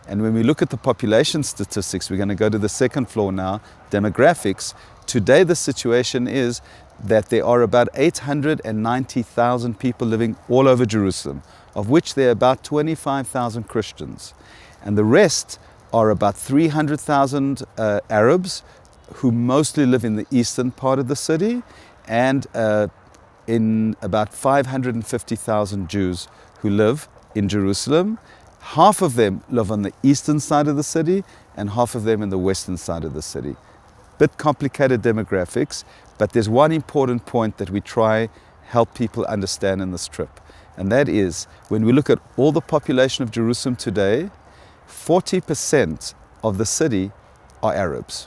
And when we look at the population statistics, we're going to go to the second floor now, demographics. Today the situation is that there are about 890,000 people living all over Jerusalem, of which there are about 25,000 Christians. And the rest are about 300,000 Arabs who mostly live in the eastern part of the city, and in about 550,000 Jews who live in Jerusalem. Half of them live on the eastern side of the city and half of them in the western side of the city. Bit complicated demographics, but there's one important point that we try help people understand in this trip. And that is, when we look at all the population of Jerusalem today, 40% of the city are Arabs.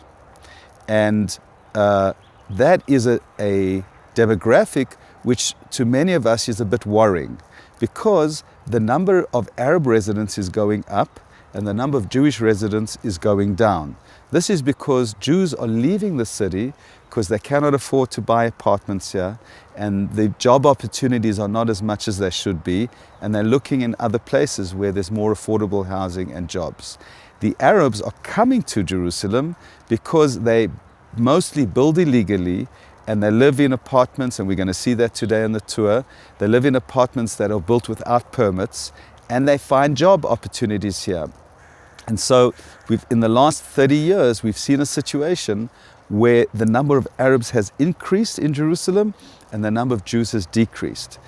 And that is a demographic which to many of us is a bit worrying, because the number of Arab residents is going up and the number of Jewish residents is going down. This is because Jews are leaving the city because they cannot afford to buy apartments here, and the job opportunities are not as much as they should be, and they're looking in other places where there's more affordable housing and jobs. The Arabs are coming to Jerusalem because they mostly build illegally, and they live in apartments, and we're going to see that today on the tour. They live in apartments that are built without permits, and they find job opportunities here. And so in the last 30 years, we've seen a situation where the number of Arabs has increased in Jerusalem and the number of Jews has decreased.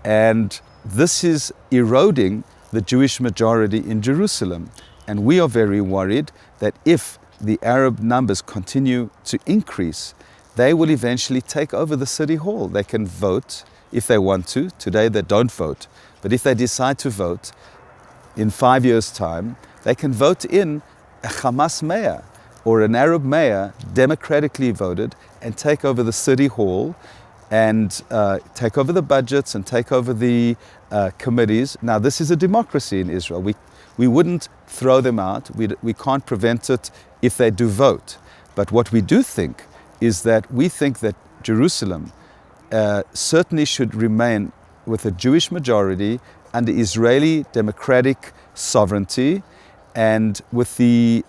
And this is eroding the Jewish majority in Jerusalem. And we are very worried that if the Arab numbers continue to increase, they will eventually take over the city hall. They can vote if they want to. Today they don't vote. But if they decide to vote in 5 years' time, they can vote in a Hamas mayor or an Arab mayor, democratically voted, and take over the city hall and take over the budgets and take over the committees. Now, this is a democracy in Israel. We wouldn't throw them out. We can't prevent it if they do vote. But what we do think is that we think that Jerusalem certainly should remain with a Jewish majority under Israeli democratic sovereignty, and with the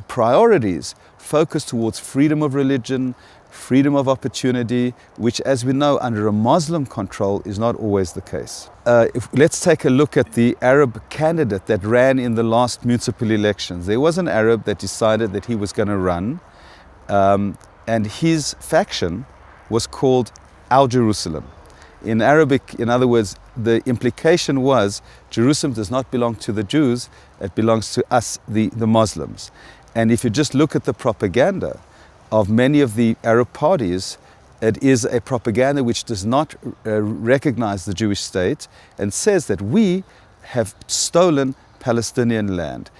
priorities focused towards freedom of religion, freedom of opportunity, which, as we know, under a Muslim control is not always the case. Let's take a look at the Arab candidate that ran in the last municipal elections. There was an Arab that decided that he was going to run, and his faction was called Al Jerusalem. In Arabic, in other words, the implication was Jerusalem does not belong to the Jews, it belongs to us, the Muslims. And if you just look at the propaganda of many of the Arab parties, it is a propaganda which does not recognize the Jewish state and says that we have stolen Palestinian land.